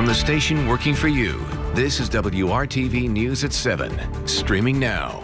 From the station working for you, this is WRTV News at 7, streaming now.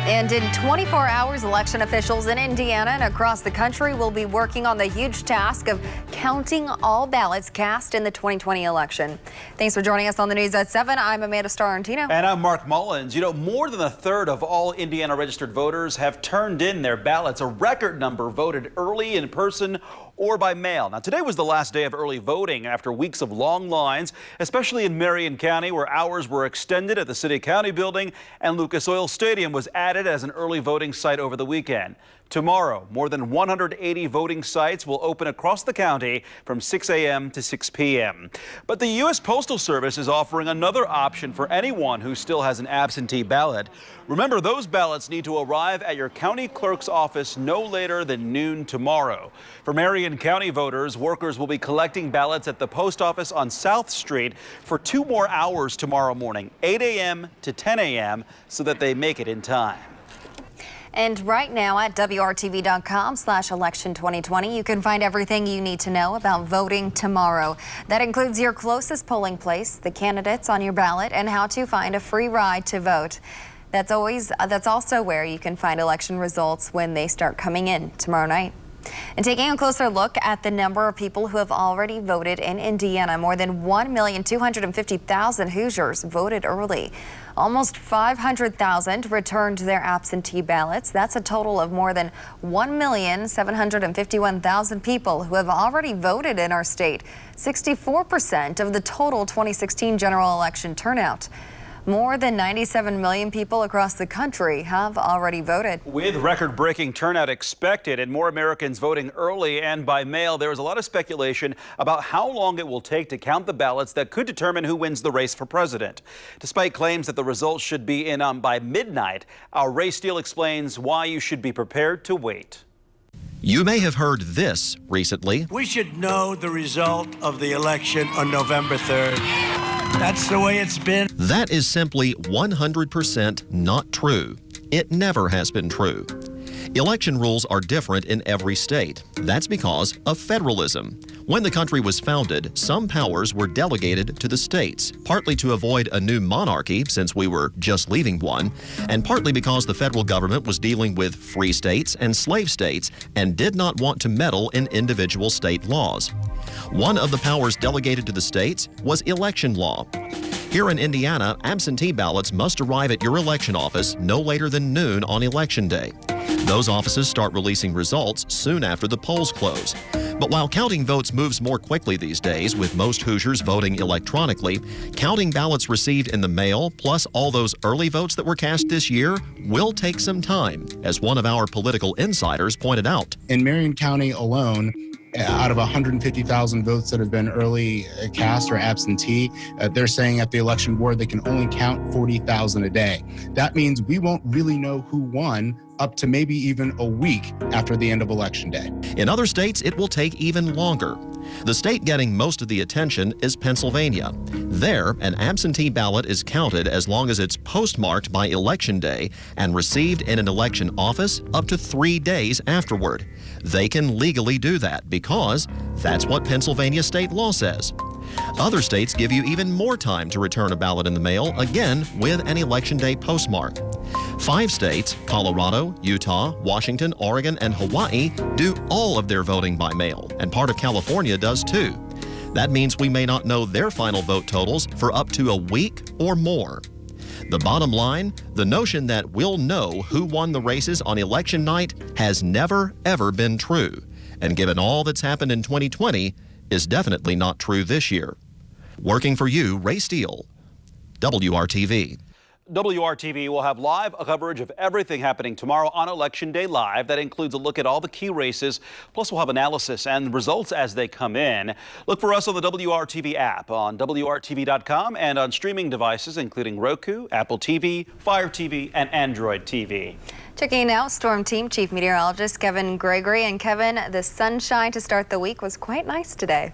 And in 24 hours, election officials in Indiana and across the country will be working on the huge task of counting all ballots cast in the 2020 election. Thanks for joining us on the News at 7. I'm Amanda Starantino. And I'm Mark Mullins. You know, more than a third of all Indiana registered voters have turned in their ballots. A record number voted early, in person, or by mail. Now, today was the last day of early voting after weeks of long lines, especially in Marion County, where hours were extended at the City County building and Lucas Oil Stadium was added as an early voting site over the weekend. Tomorrow, more than 180 voting sites will open across the county from 6 a.m. to 6 p.m. But the U.S. Postal Service is offering another option for anyone who still has an absentee ballot. Remember, those ballots need to arrive at your county clerk's office no later than noon tomorrow. For Marion County voters, workers will be collecting ballots at the post office on South Street for 2 more hours tomorrow morning, 8 a.m. to 10 a.m., so that they make it in time. And right now at WRTV.com/election2020, you can find everything you need to know about voting tomorrow. That includes your closest polling place, the candidates on your ballot, and how to find a free ride to vote. That's also where you can find election results when they start coming in tomorrow night. And taking a closer look at the number of people who have already voted in Indiana, more than 1,250,000 Hoosiers voted early. Almost 500,000 returned their absentee ballots. That's a total of more than 1,751,000 people who have already voted in our state, 64% of the total 2016 general election turnout. More than 97 million people across the country have already voted. With record-breaking turnout expected and more Americans voting early and by mail, there is a lot of speculation about how long it will take to count the ballots that could determine who wins the race for president. Despite claims that the results should be in by midnight, our Ray Steele explains why you should be prepared to wait. You may have heard this recently. We should know the result of the election on November 3rd. That's the way it's been. That is simply 100% not true. It never has been true. Election rules are different in every state. That's because of federalism. When the country was founded, some powers were delegated to the states, partly to avoid a new monarchy since we were just leaving one, and partly because the federal government was dealing with free states and slave states and did not want to meddle in individual state laws. One of the powers delegated to the states was election law. Here in Indiana, absentee ballots must arrive at your election office no later than noon on Election Day. Those offices start releasing results soon after the polls close. But while counting votes moves more quickly these days, with most Hoosiers voting electronically, counting ballots received in the mail, plus all those early votes that were cast this year, will take some time, as one of our political insiders pointed out. In Marion County alone, out of 150,000 votes that have been early cast or absentee, they're saying at the election board they can only count 40,000 a day. That means we won't really know who won up to maybe even a week after the end of Election Day. In other states, it will take even longer. The state getting most of the attention is Pennsylvania. There, an absentee ballot is counted as long as it's postmarked by Election Day and received in an election office up to 3 days afterward. They can legally do that because that's what Pennsylvania state law says. Other states give you even more time to return a ballot in the mail, again with an Election Day postmark. 5 states, Colorado, Utah, Washington, Oregon, and Hawaii, do all of their voting by mail, and part of California does too. That means we may not know their final vote totals for up to a week or more. The bottom line, the notion that we'll know who won the races on election night has never, ever been true. And given all that's happened in 2020, is definitely not true this year. Working for you, Ray Steele, WRTV. WRTV will have live coverage of everything happening tomorrow on Election Day Live. That includes a look at all the key races. Plus, we'll have analysis and results as they come in. Look for us on the WRTV app, on WRTV.com, and on streaming devices, including Roku, Apple TV, Fire TV, and Android TV. Checking out Storm Team Chief Meteorologist Kevin Gregory. And Kevin, the sunshine to start the week was quite nice today.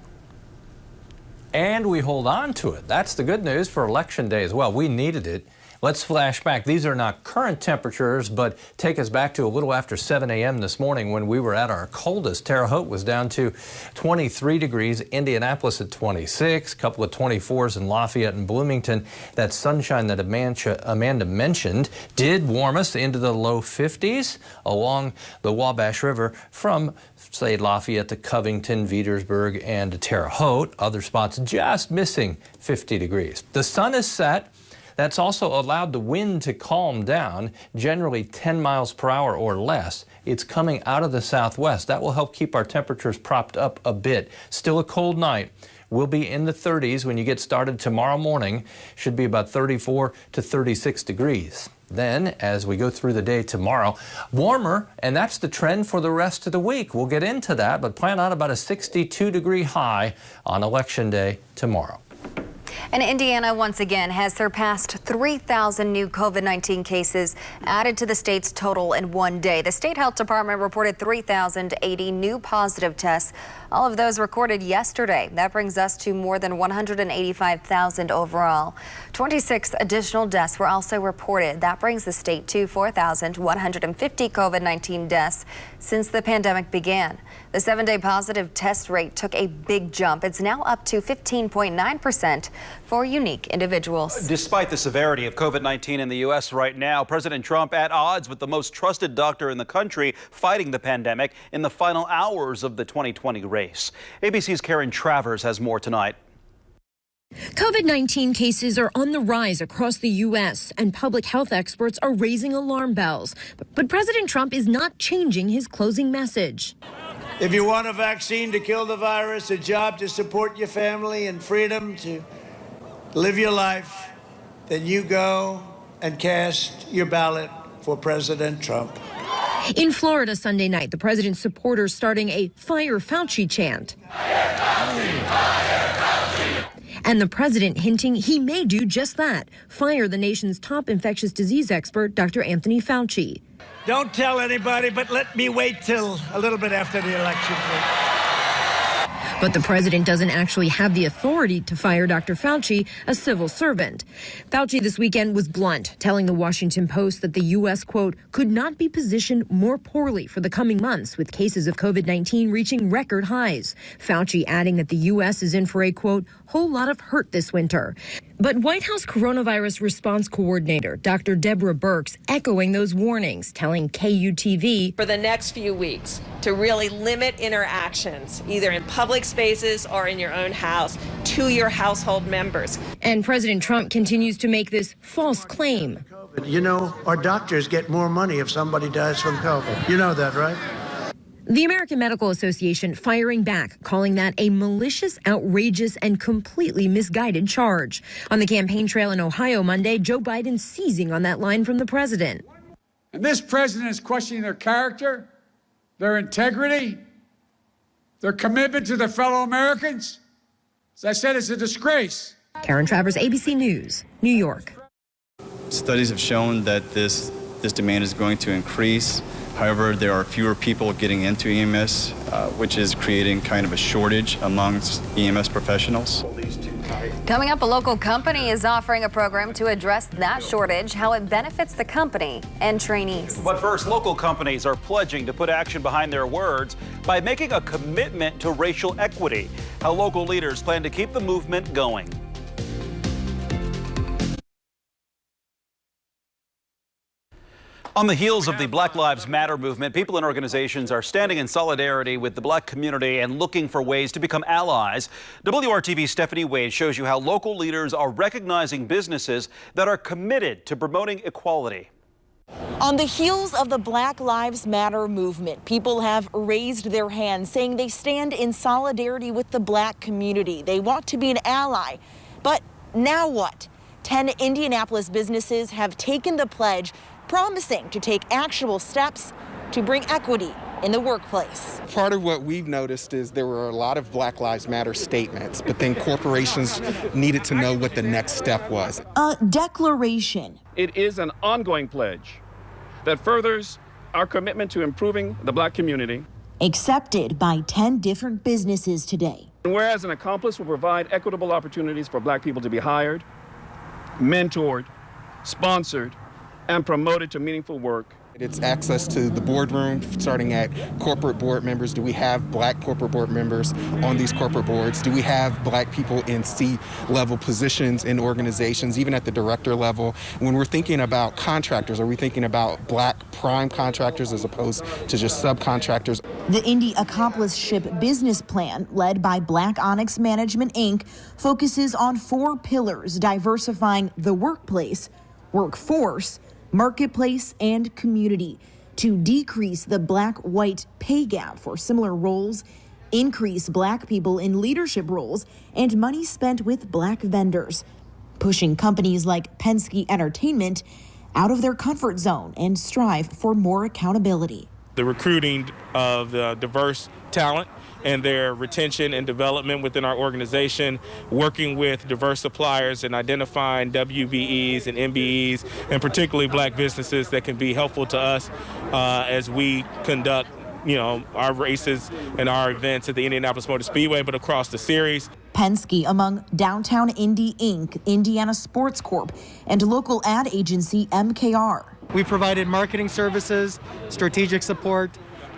And we hold on to it. That's the good news for Election Day as well. We needed it. Let's flash back. These are not current temperatures, but take us back to a little after 7 a.m. this morning when we were at our coldest. Terre Haute was down to 23 degrees, Indianapolis at 26, a couple of 24s in Lafayette and Bloomington. That sunshine that Amanda mentioned did warm us into the low 50s along the Wabash River from, say, Lafayette to Covington, Petersburg, and to Terre Haute. Other spots just missing 50 degrees. The sun is set. That's also allowed the wind to calm down, generally 10 miles per hour or less. It's coming out of the southwest. That will help keep our temperatures propped up a bit. Still a cold night. We'll be in the 30s when you get started tomorrow morning. Should be about 34 to 36 degrees. Then, as we go through the day tomorrow, warmer, and that's the trend for the rest of the week. We'll get into that, but plan on about a 62-degree high on Election Day tomorrow. And Indiana once again has surpassed 3,000 new COVID-19 cases added to the state's total in one day. The state health department reported 3,080 new positive tests. All of those recorded yesterday. That brings us to more than 185,000 overall. 26 additional deaths were also reported. That brings the state to 4,150 COVID-19 deaths since the pandemic began. The 7-day positive test rate took a big jump. It's now up to 15.9% for unique individuals. Despite the severity of COVID-19 in the U.S. right now, President Trump at odds with the most trusted doctor in the country fighting the pandemic in the final hours of the 2020 race. ABC's Karen Travers has more tonight. COVID-19 cases are on the rise across the U.S., and public health experts are raising alarm bells. But President Trump is not changing his closing message. If you want a vaccine to kill the virus, a job to support your family, and freedom to live your life, then you go and cast your ballot for President Trump. In Florida Sunday night, the president's supporters starting a Fire Fauci chant. Fire Fauci, fire Fauci. And the president hinting he may do just that, fire the nation's top infectious disease expert, Dr. Anthony Fauci. Don't tell anybody, but let me wait till a little bit after the election, please. But the president doesn't actually have the authority to fire Dr. Fauci, a civil servant. Fauci this weekend was blunt, telling the Washington Post that the U.S., quote, could not be positioned more poorly for the coming months with cases of COVID-19 reaching record highs. Fauci adding that the U.S. is in for a, quote, whole lot of hurt this winter. But White House coronavirus response coordinator, Dr. Deborah Birx, echoing those warnings, telling KUTV, for the next few weeks to really limit interactions, either in public spaces or in your own house, to your household members. And President Trump continues to make this false claim. You know, our doctors get more money if somebody dies from COVID. You know that, right? The American Medical Association firing back, calling that a malicious, outrageous, and completely misguided charge. On the campaign trail in Ohio Monday, Joe Biden seizing on that line from the president. And this president is questioning their character, their integrity, their commitment to their fellow Americans. As I said, it's a disgrace. Karen Travers, ABC News, New York. Studies have shown that this demand is going to increase. However, there are fewer people getting into EMS, which is creating kind of a shortage amongst EMS professionals. Coming up, a local company is offering a program to address that shortage, how it benefits the company and trainees. But first, local companies are pledging to put action behind their words by making a commitment to racial equity. How local leaders plan to keep the movement going. On the heels of the Black Lives Matter movement, people and organizations are standing in solidarity with the black community and looking for ways to become allies. WRTV's Stephanie Wade shows you how local leaders are recognizing businesses that are committed to promoting equality. On the heels of the Black Lives Matter movement, people have raised their hands saying they stand in solidarity with the black community. They want to be an ally. But now what? 10 Indianapolis businesses have taken the pledge, promising to take actual steps to bring equity in the workplace. Part of what we've noticed is there were a lot of Black Lives Matter statements, but then corporations needed to know what the next step was. A declaration. It is an ongoing pledge that furthers our commitment to improving the black community. Accepted by 10 different businesses today. And whereas an accomplice will provide equitable opportunities for black people to be hired, mentored, sponsored, and promoted to meaningful work. It's access to the boardroom, starting at corporate board members. Do we have black corporate board members on these corporate boards? Do we have black people in C-level positions in organizations, even at the director level? When we're thinking about contractors, are we thinking about black prime contractors as opposed to just subcontractors? The Indianapolis ship business plan, led by Black Onyx Management, Inc., focuses on 4 pillars, diversifying the workplace, workforce, marketplace, and community to decrease the black-white pay gap for similar roles, increase black people in leadership roles, and money spent with black vendors, pushing companies like Penske Entertainment out of their comfort zone and strive for more accountability. The recruiting of the diverse talent and their retention and development within our organization, working with diverse suppliers and identifying WBEs and MBEs, and particularly black businesses that can be helpful to us as we conduct, our races and our events at the Indianapolis Motor Speedway, but across the series. Penske among Downtown Indy Inc., Indiana Sports Corp., and local ad agency MKR. We provided marketing services, strategic support,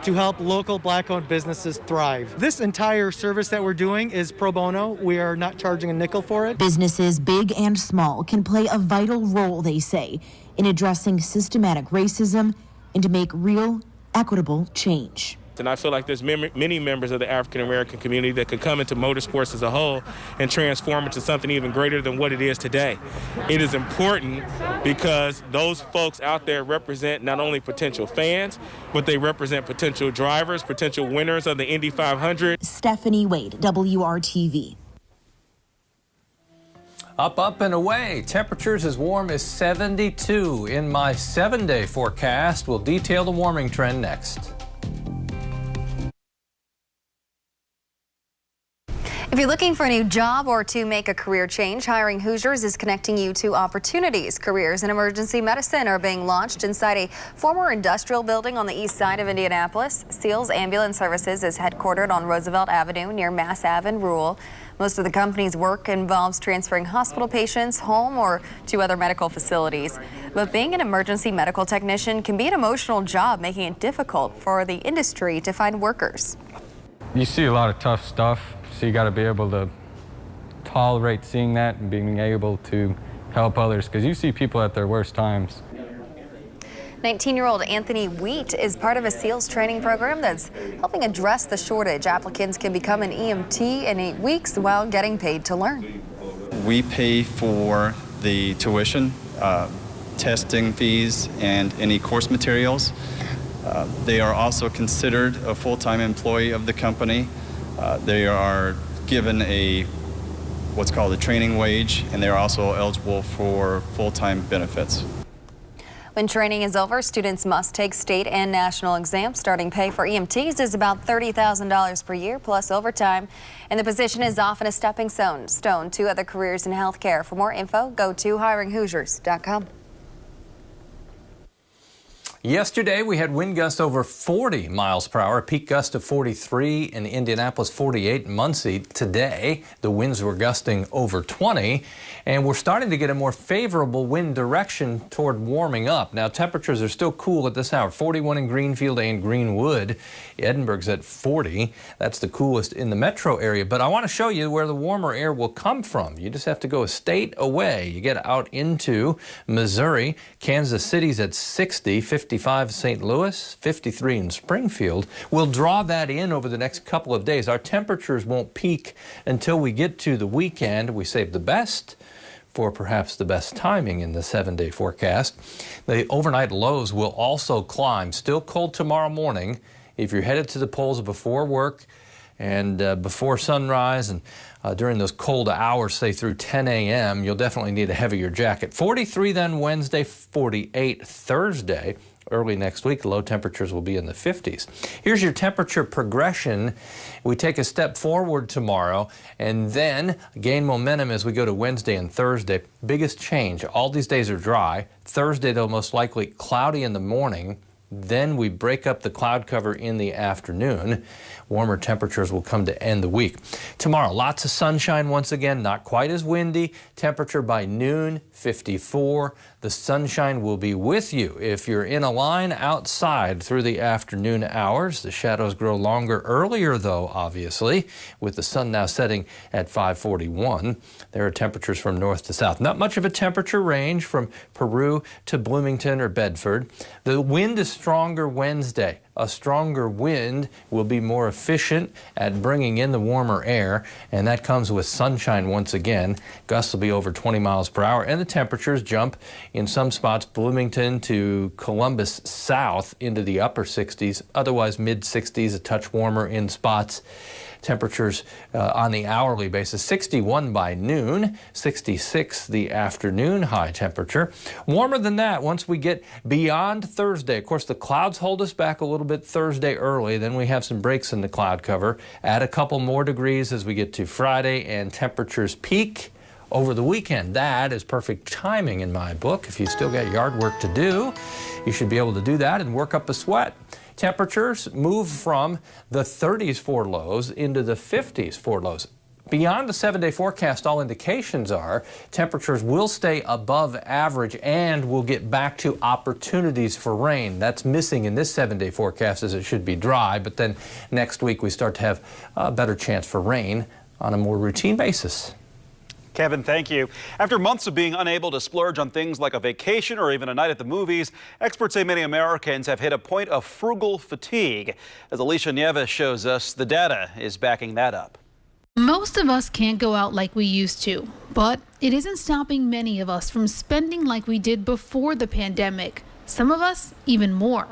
to help local black-owned businesses thrive. This entire service that we're doing is pro bono. We are not charging a nickel for it. Businesses big and small can play a vital role, they say, in addressing systematic racism and to make real, equitable change. And I feel like there's many members of the African American community that could come into motorsports as a whole and transform it to something even greater than what it is today. It is important because those folks out there represent not only potential fans, but they represent potential drivers, potential winners of the Indy 500. Stephanie Wade, WRTV. Up and away. Temperatures as warm as 72 in my 7-day forecast. We'll detail the warming trend next. If you're looking for a new job or to make a career change, Hiring Hoosiers is connecting you to opportunities. Careers in emergency medicine are being launched inside a former industrial building on the east side of Indianapolis. Seals Ambulance Services is headquartered on Roosevelt Avenue near Mass Ave in Rural. Most of the company's work involves transferring hospital patients home or to other medical facilities. But being an emergency medical technician can be an emotional job, making it difficult for the industry to find workers. You see a lot of tough stuff. So you got to be able to tolerate seeing that and being able to help others, because you see people at their worst times. 19-year-old Anthony Wheat is part of a SEALS training program that's helping address the shortage. Applicants can become an EMT in 8 weeks while getting paid to learn. We pay for the tuition, testing fees, and any course materials. They are also considered a full-time employee of the company. They are given what's called a training wage, and they are also eligible for full-time benefits. When training is over, students must take state and national exams. Starting pay for EMTs is about $30,000 per year plus overtime, and the position is often a stepping stone to other careers in healthcare. For more info, go to hiringhoosiers.com. Yesterday, we had wind gusts over 40 miles per hour, peak gust of 43 in Indianapolis, 48 in Muncie. Today, the winds were gusting over 20, and we're starting to get a more favorable wind direction toward warming up. Now, temperatures are still cool at this hour, 41 in Greenfield and Greenwood. Edinburgh's at 40. That's the coolest in the metro area, but I want to show you where the warmer air will come from. You just have to go a state away. You get out into Missouri. Kansas City's at 60, 55 St. Louis, 53 in Springfield. We'll draw that in over the next couple of days. Our temperatures won't peak until we get to the weekend. We save the best for perhaps the best timing in the 7-day forecast. The overnight lows will also climb. Still cold tomorrow morning. If you're headed to the polls before work and before sunrise and during those cold hours, say through 10 a.m., you'll definitely need a heavier jacket. 43 then Wednesday, 48 Thursday. Early next week, low temperatures will be in the 50s. Here's your temperature progression. We take a step forward tomorrow and then gain momentum as we go to Wednesday and Thursday. Biggest change, all these days are dry. Thursday, though, most likely cloudy in the morning. Then we break up the cloud cover in the afternoon. Warmer temperatures will come to end the week. Tomorrow, lots of sunshine once again, not quite as windy. Temperature by noon, 54. The sunshine will be with you if you're in a line outside through the afternoon hours. The shadows grow longer earlier, though, obviously, with the sun now setting at 5:41. There are temperatures from north to south. Not much of a temperature range from Peru to Bloomington or Bedford. The wind is stronger Wednesday. A stronger wind will be more efficient at bringing in the warmer air, and that comes with sunshine once again. Gusts will be over 20 miles per hour, and the temperatures jump in some spots, Bloomington to Columbus south into the upper 60s, otherwise mid-60s, a touch warmer in spots. Temperatures on the hourly basis, 61 by noon, 66 the afternoon high temperature. Warmer than that once we get beyond Thursday. Of course, the clouds hold us back a little bit Thursday early. Then we have some breaks in the cloud cover. Add a couple more degrees as we get to Friday, and temperatures peak over the weekend. That is perfect timing in my book. If you still got yard work to do, you should be able to do that and work up a sweat. Temperatures move from the 30s for lows into the 50s for lows. Beyond the 7-day forecast, all indications are temperatures will stay above average and we'll get back to opportunities for rain. That's missing in this 7-day forecast, as it should be dry, but then next week we start to have a better chance for rain on a more routine basis. Kevin, thank you. After months of being unable to splurge on things like a vacation or even a night at the movies, experts say many Americans have hit a point of frugal fatigue. As Alicia Nieves shows us, the data is backing that up. Most of us can't go out like we used to, but it isn't stopping many of us from spending like we did before the pandemic. Some of us even more.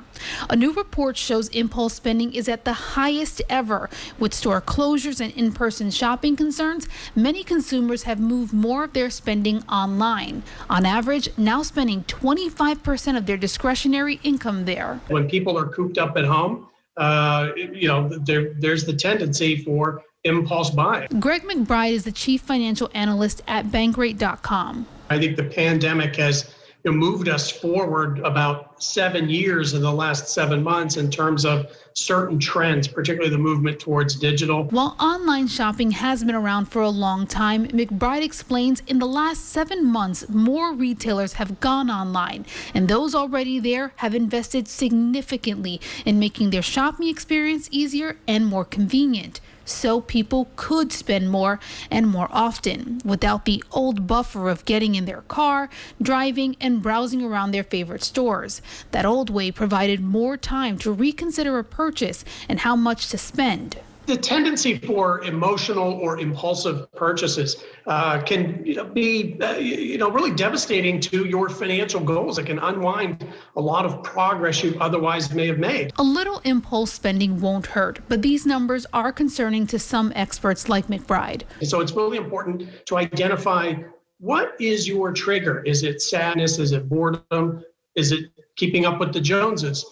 A new report shows impulse spending is at the highest ever. With store closures and in-person shopping concerns, many consumers have moved more of their spending online. On average, now spending 25% of their discretionary income there. When people are cooped up at home, there's the tendency for impulse buying. Greg McBride is the chief financial analyst at Bankrate.com. I think the pandemic has moved us forward about 7 years in the last 7 months in terms of certain trends, particularly the movement towards digital. While online shopping has been around for a long time, McBride explains in the last 7 months, more retailers have gone online, and those already there have invested significantly in making their shopping experience easier and more convenient. So people could spend more and more often without the old buffer of getting in their car, driving, and browsing around their favorite stores. That old way provided more time to reconsider a purchase and how much to spend. The tendency for emotional or impulsive purchases can be really devastating to your financial goals. It can unwind a lot of progress you otherwise may have made. A little impulse spending won't hurt, but these numbers are concerning to some experts like McBride. So it's really important to identify what is your trigger. Is it sadness? Is it boredom? Is it keeping up with the Joneses?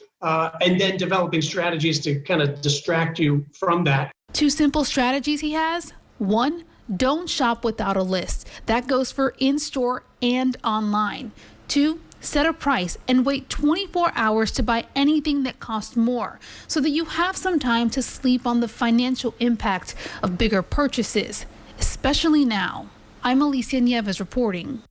And then developing strategies to kind of distract you from that. 2 simple strategies he has. 1, don't shop without a list. That goes for in-store and online. 2, set a price and wait 24 hours to buy anything that costs more so that you have some time to sleep on the financial impact of bigger purchases, especially now. I'm Alicia Nieves reporting.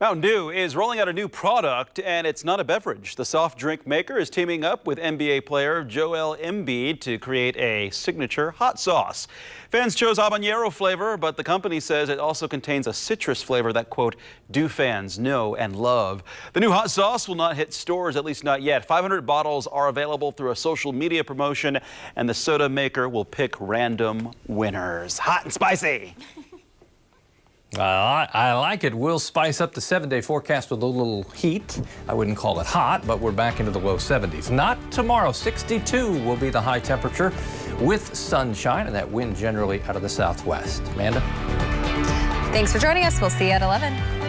Mountain Dew is rolling out a new product, and it's not a beverage. The soft drink maker is teaming up with NBA player Joel Embiid to create a signature hot sauce. Fans chose habanero flavor, but the company says it also contains a citrus flavor that, quote, Dew fans know and love. The new hot sauce will not hit stores, at least not yet. 500 bottles are available through a social media promotion, and the soda maker will pick random winners. Hot and spicy. I like it. We'll spice up the 7-day forecast with a little heat. I wouldn't call it hot, but we're back into the low 70s. Not tomorrow. 62 will be the high temperature with sunshine and that wind generally out of the southwest. Amanda? Thanks for joining us. We'll see you at 11.